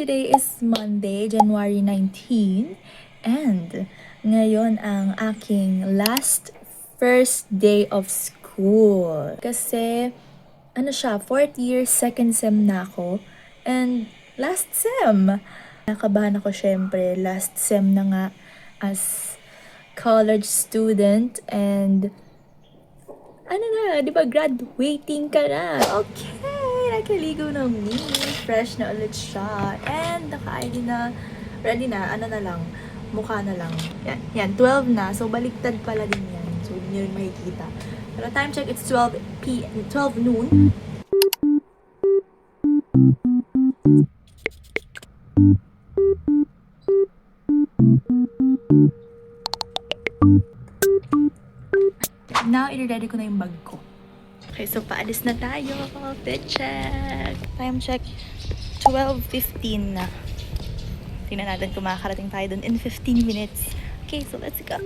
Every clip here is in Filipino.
Today is Monday, January 19, and ngayon ang aking first day of school. Kasi, fourth year, second sem na ako, and last sem. Nakabahan ako syempre, last sem na nga as college student, and di ba graduating ka na? Okay, nakaligo na me. Fresh na ulit siya. And naka-ID na, ready na, mukha na lang. Yan, 12 na. So, baliktad pala din yan. So, hindi nyo rin makikita. Pero time check, it's 12 noon. Now, i-ready ko na yung bag ko. Okay, so paalis na tayo. Fit check. Time check, 12:15 na. Tingnan natin kung makakarating tayo dun in 15 minutes. Okay, so let's go.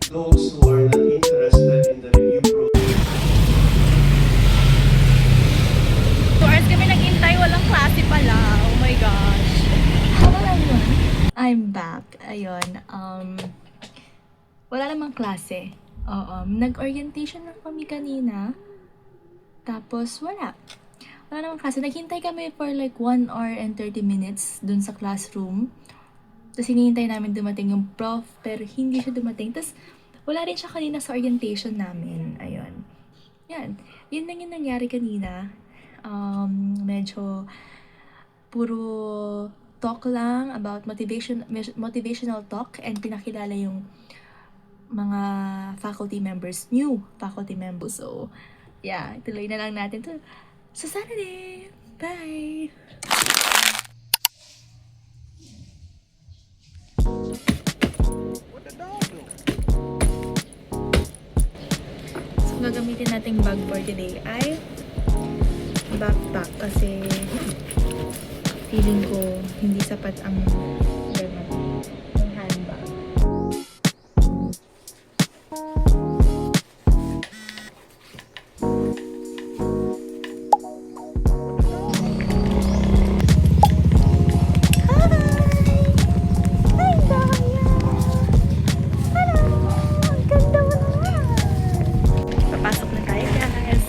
Those who are not interested in the review program. 2 hours kami naghintay, walang klase pala. Oh my gosh. I'm back. Ayun. Wala namang klase. Oo. Nag-orientation lang kami kanina. Tapos, wala. Wala namang klase. Naghintay kami for like 1 hour and 30 minutes dun sa classroom. Tapos hinihintay namin dumating yung prof, pero hindi siya dumating. Tapos, wala rin siya kanina sa orientation namin. Ayun. Yan. Yun lang yung nangyari kanina. Medyo puro talk lang about motivational talk, and pinakilala yung mga faculty members, new faculty members. So, yeah, tuloy na lang natin to sa Saturday. Bye! So, gagamitin nating bag for today ay backpack kasi feeling ko hindi sapat ang handbag. Papasok na tayo, guys.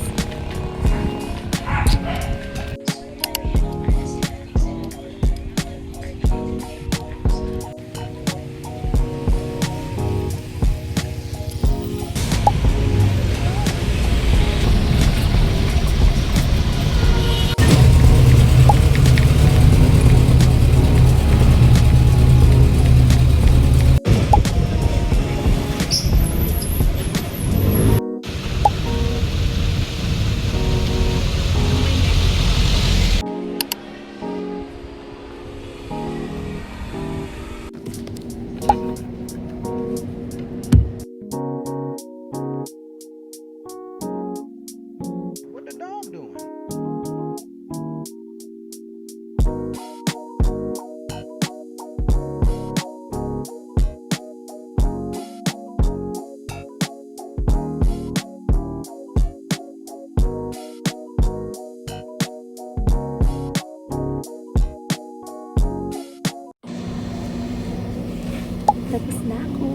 What the dog doing? Tapos na ako.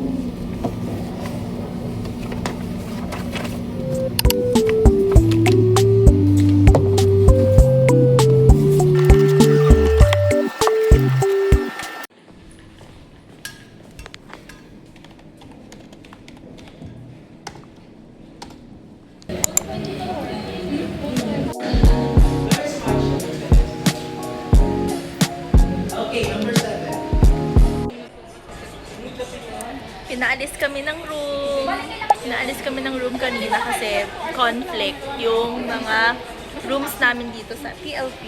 Okay, number 7. Pinaalis kami ng room. Pinaalis kami ng room kanina kasi conflict yung mga rooms namin dito sa PLP.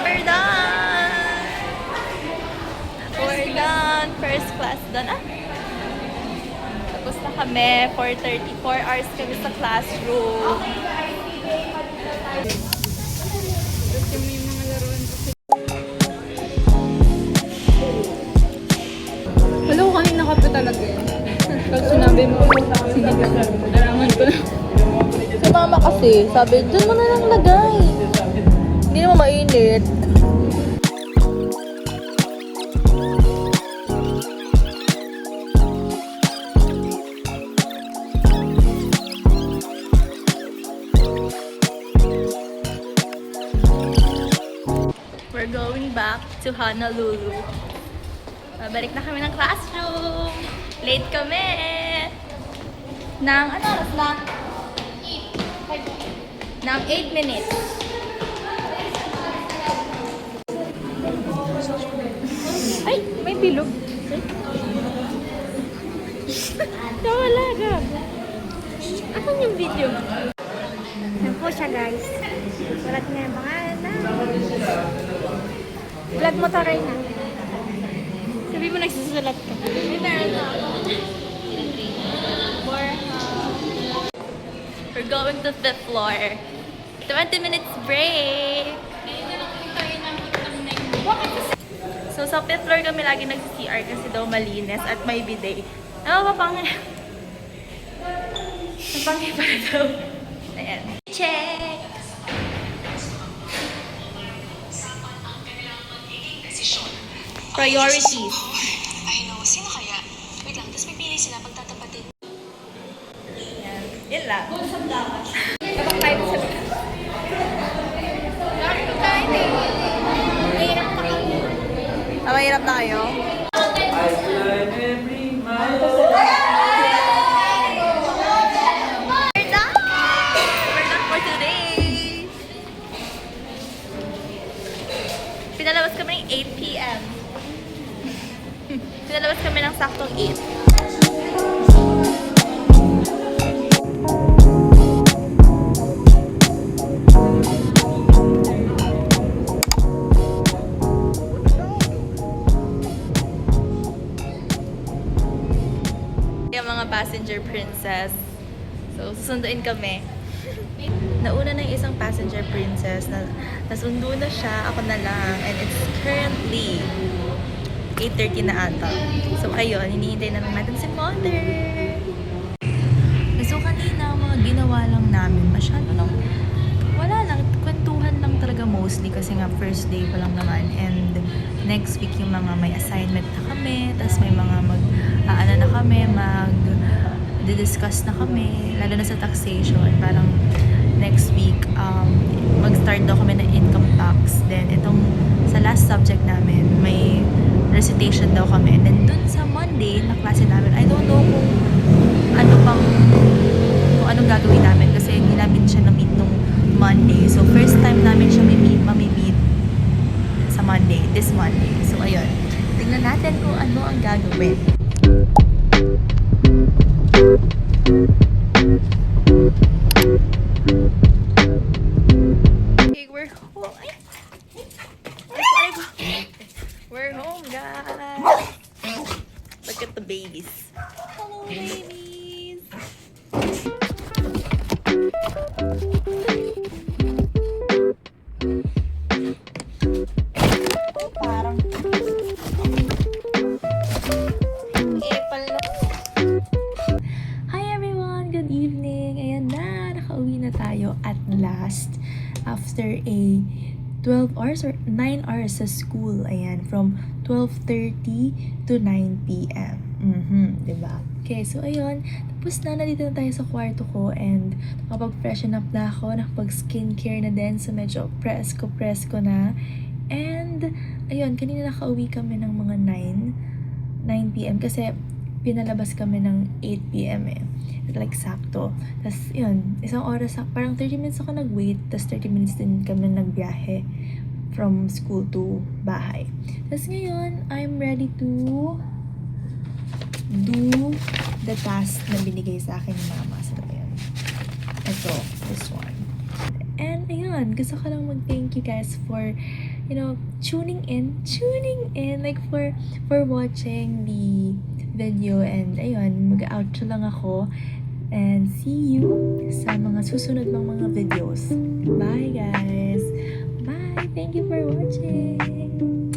We're done! We're done! First class done. Tapos na kami. 4:34 hours kami sa classroom. Hello, kanina ka pa talaga eh. Pag sinabi mo, darangan ko na. Si mama kasi, sabi, dun mo na lang lagay. Hindi naman mainit. We're going back to Honolulu. Babalik na kami ng classroom. Late kami. Nang, ano oras na? 8. Nang 8 minutes. Ay, may bilog. Nawala ka. Asan yung video? Yan po siya, guys. Walat niya yung pangalan na. Vlog mo to, Reyna. Sabi mo nagsusulat ka. We're going to the floor. 20 minutes break. So sa fifth floor kami lagi nag-CR kasi daw malinis at may bidet. Ano ba pang... Napanghi pa daw. Ayan. Check! Priorities. I know. Sino kaya? Wait lang, tapos pipili sila pagtatapatin. Yan. Yan lang. Kapag tayo sa... Mahirap na kayo? We're done! We're done for today! Pinalabas kami ng 8 p.m. Pinalabas kami ng saktong 8. Yung mga passenger princess. So, susunduin kami. Nauna na yung isang passenger princess na nasundo na siya, ako na lang. And it's currently 8:30 na ata. So, ayun, hinihintay na lang natin si Mother. So, kanina, mga ginawa lang namin, masyado lang, wala lang, kwentuhan lang talaga mostly kasi nga first day pa lang naman. And next week yung mga may assignment na kami, tapos may mga ano na kami, discuss na kami, lalo na sa taxation. Parang next week, mag-start daw kami ng income tax. Then, itong sa last subject namin, may recitation daw kami. And then, dun sa Monday, na klase namin, I don't know kung anong gagawin namin kasi hindi namin siya na-meet nung Monday. So, first time namin siya mamimit sa Monday, this Monday. So, ayun. Tingnan natin kung ano ang gagawin. Okay, we're home. We're home, guys. Look at the babies. Hello, babies. Parang Apple na. Hi everyone! Good evening! Ayan na, nakauwi na tayo at last after a 12 hours or 9 hours sa school. Ayan, from 12:30 to 9 p.m. Diba? Okay, so ayun, tapos na, nandito na tayo sa kwarto ko and nakapag-freshen up na ako, nakapag-skincare na din, so medyo presko na. And ayun, kanina nakauwi kami ng mga 9 p.m. kasi pinalabas kami ng 8 p.m. Like, sakto. Tapos, yun, isang oras, parang 30 minutes ako nag-wait, tapos 30 minutes din kami nagbiyahe. from school to bahay. Tapos ngayon, I'm ready to do the task na binigay sa akin ni mama. Sa ba yun? Ito, this one. And ayun, gusto ko lang mag-thank you guys for, tuning in, like for watching the video. And ayun, mag-outro lang ako. And see you sa mga susunod mga videos. Bye guys! Bye! Thank you for watching!